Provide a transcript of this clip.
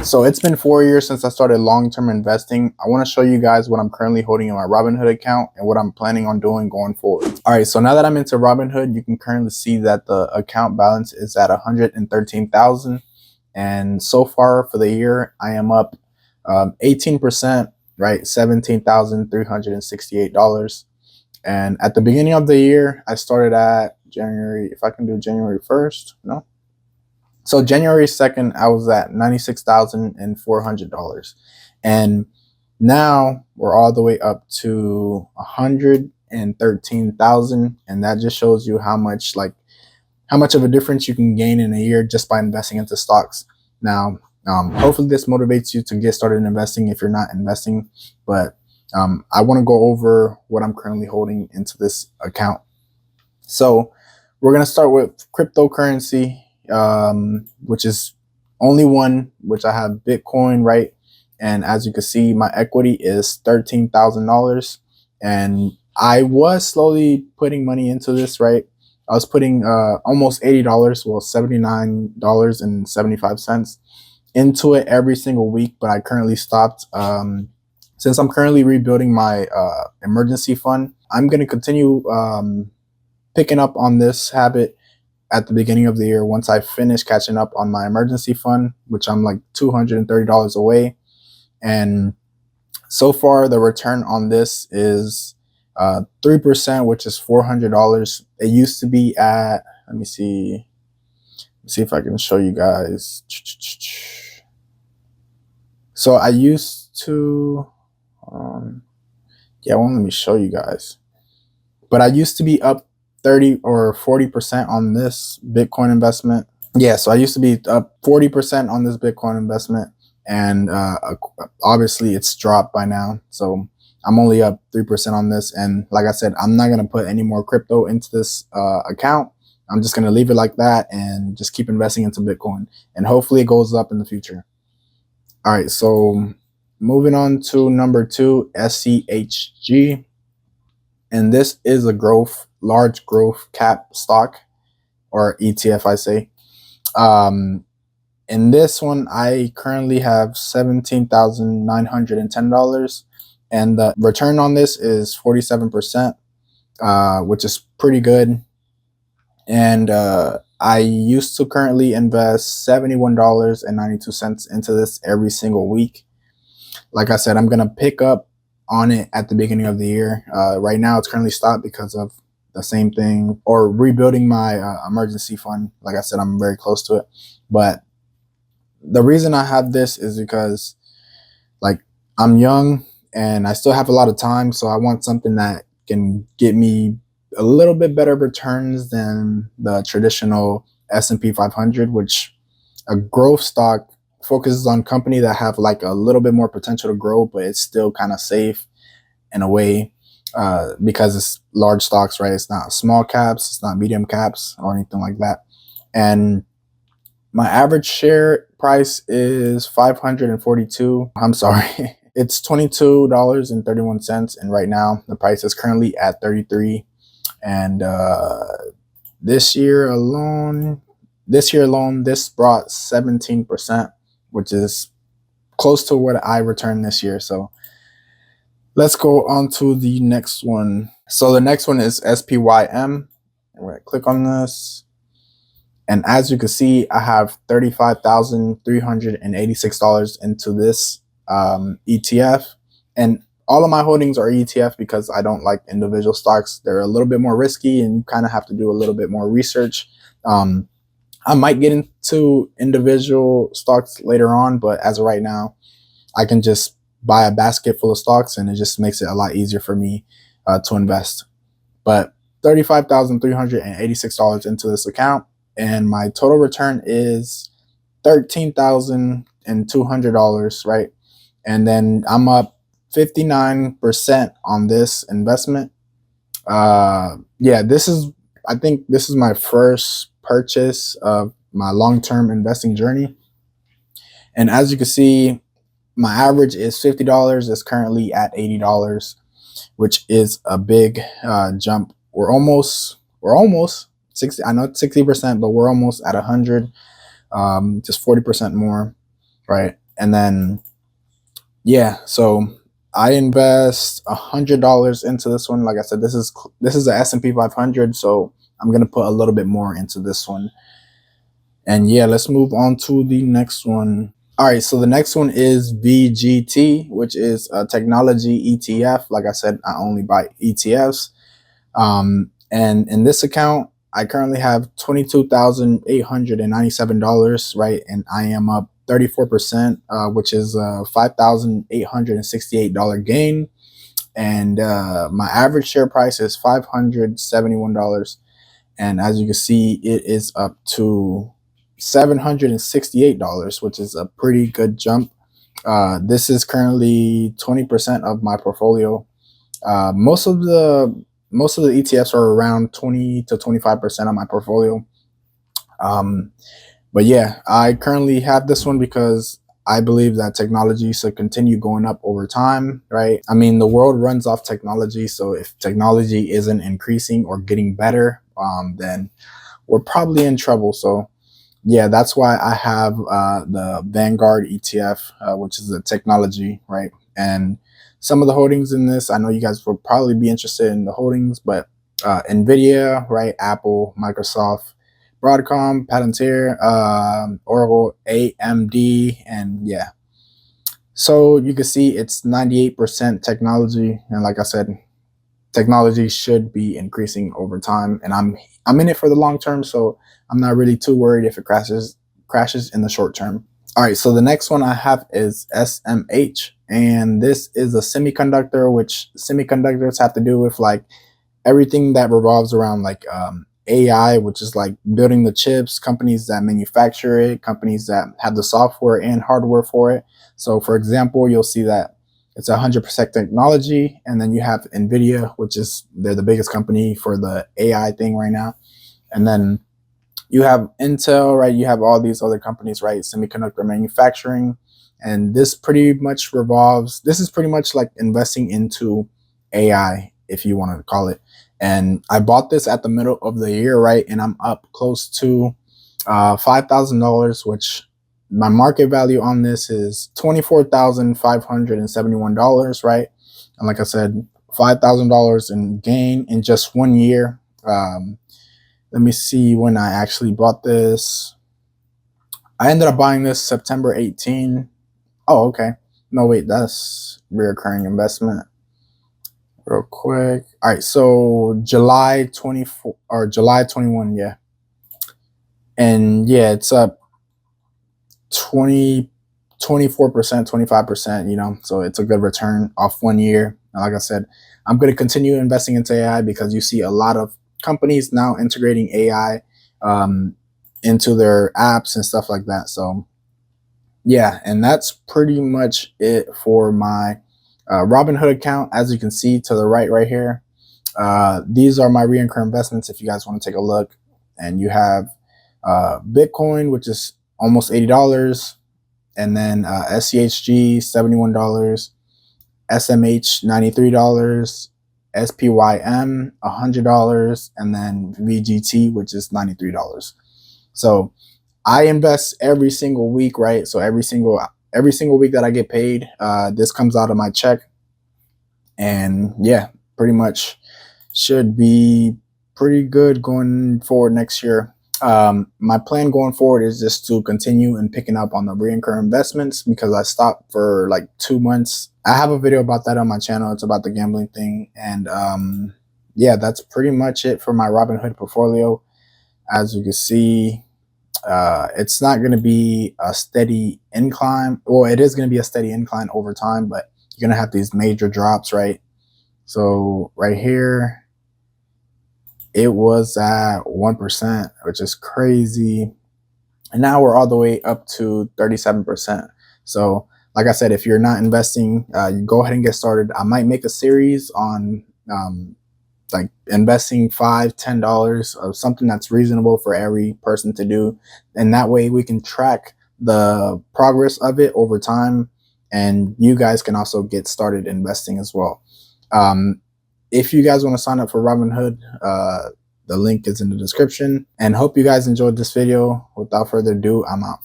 So it's been 4 years since I started long-term investing. I want to show you guys what I'm currently holding in my Robinhood account and what I'm planning on doing going forward. All right, so now that I'm into Robinhood, you can currently see that the account balance is at 113,000. And so far for the year, I am up 18%, right? $17,368. And at the beginning of the year, I started at January, if I can do January 1st, no? So January 2nd, I was at $96,400. And now we're all the way up to 113,000. And that just shows you how much of a difference you can gain in a year just by investing into stocks. Now, hopefully this motivates you to get started investing if you're not investing. But I want to go over what I'm currently holding into this account. So we're going to start with cryptocurrency, which is only one, which I have Bitcoin, right? And as you can see, my equity is $13,000. And I was slowly putting money into this, right? I was putting almost $80, well, $79.75 into it every single week, but I currently stopped. Since I'm currently rebuilding my emergency fund, I'm going to continue picking up on this habit at the beginning of the year once I finish catching up on my emergency fund, which I'm like $230 away. And so far, the return on this is 3%, which is $400. It used to be at, let me see if I can show you guys. So I used to, let me show you guys. But I used to be up 30 or 40% on this Bitcoin investment. Yeah, so I used to be up 40% on this Bitcoin investment. And obviously it's dropped by now. So I'm only up 3% on this. And like I said, I'm not going to put any more crypto into this account. I'm just going to leave it like that and just keep investing into Bitcoin. And hopefully it goes up in the future. All right, so moving on to number 2, SCHG. And this is a large growth cap stock, or ETF, I say. In this one, I currently have $17,910, and the return on this is 47%, which is pretty good. And I used to currently invest $71.92 into this every single week. Like I said, I'm going to pick up on it at the beginning of the year. Right now, it's currently stopped because of the same thing, or rebuilding my emergency fund. Like I said, I'm very close to it. But the reason I have this is because, like, I'm young and I still have a lot of time. So I want something that can get me a little bit better returns than the traditional S&P 500, which a growth stock focuses on company that have like a little bit more potential to grow, but it's still kind of safe in a way because it's large stocks, right? It's not small caps, it's not medium caps or anything like that. And my average share price is 542. I'm sorry. It's $22.31. And right now the price is currently at 33. And this year alone, this brought 17%, which is close to what I returned this year. So let's go on to the next one. So the next one is SPYM. I'm going to click on this. And as you can see, I have $35,386 into this ETF. And all of my holdings are ETF because I don't like individual stocks. They're a little bit more risky and you kind of have to do a little bit more research. I might get into individual stocks later on, but as of right now, I can just buy a basket full of stocks and it just makes it a lot easier for me to invest. But $35,386 into this account, and my total return is $13,200, right? And then I'm up 59% on this investment. I think this is my first purchase of my long-term investing journey. And as you can see, my average is $50. It's currently at $80, which is a big jump. We're almost 60. I know it's 60%, but we're almost at 100, just 40% more, right? And then, yeah, so I invest $100 into this one. Like I said, this is a S&P 500, so I'm gonna put a little bit more into this one. And yeah, let's move on to the next one. All right, so the next one is VGT, which is a technology ETF. Like I said, I only buy ETFs. And in this account, I currently have $22,897, right? And I am up 34%, which is a $5,868 gain. And my average share price is $571. And as you can see, it is up to $768, which is a pretty good jump. This is currently 20% of my portfolio. Most of the ETFs are around 20 to 25% of my portfolio. But yeah, I currently have this one because I believe that technology should continue going up over time, right? I mean, the world runs off technology. So if technology isn't increasing or getting better, then we're probably in trouble. So yeah, that's why I have the Vanguard ETF, which is a technology, right? And some of the holdings in this, I know you guys will probably be interested in the holdings, but NVIDIA, right? Apple, Microsoft, Broadcom, Palantir, Oracle, AMD, and yeah. So you can see it's 98% technology, and like I said, technology should be increasing over time, and I'm in it for the long term, so I'm not really too worried if it crashes in the short term. All right, so the next one I have is SMH, and this is a semiconductor, which semiconductors have to do with like everything that revolves around like AI, which is like building the chips, companies that manufacture it, companies that have the software and hardware for it. So for example, you'll see that it's 100% technology, and then you have NVIDIA, which is they're the biggest company for the AI thing right now. And then you have Intel, right? You have all these other companies, right? Semiconductor manufacturing. And this is pretty much like investing into AI, if you want to call it. And I bought this at the middle of the year, right? And I'm up close to $5,000, which my market value on this is $24,571, right? And like I said, $5,000 in gain in just 1 year. Let me see when I actually bought this. I ended up buying this September 18. Oh, okay. No, wait, that's reoccurring investment. Real quick. All right, so July 24 or July 21, yeah. And yeah, it's up 24%, 25%, you know, so it's a good return off 1 year. And like I said, I'm going to continue investing into AI because you see a lot of companies now integrating AI into their apps and stuff like that. So yeah, and that's pretty much it for my Robinhood account. As you can see to the right here, these are my recurring investments if you guys want to take a look. And you have Bitcoin, which is almost $80, and then SCHG $71, SMH $93, SPYM $100, and then VGT, which is $93. So I invest every single week, right? So every single week that I get paid, this comes out of my check, and yeah, pretty much should be pretty good going forward next year. My plan going forward is just to continue and picking up on the recurring investments because I stopped for like 2 months. I have a video about that on my channel. It's about the gambling thing. And yeah, that's pretty much it for my Robinhood portfolio. As you can see, it's not going to be a steady incline. Well, it is going to be a steady incline over time, but you're going to have these major drops, right? So right here, it was at 1%, which is crazy. And now we're all the way up to 37%. So like I said, if you're not investing, you go ahead and get started. I might make a series on like investing $5, $10 of something that's reasonable for every person to do. And that way we can track the progress of it over time. And you guys can also get started investing as well. If you guys want to sign up for Robinhood, the link is in the description. And hope you guys enjoyed this video. Without further ado, I'm out.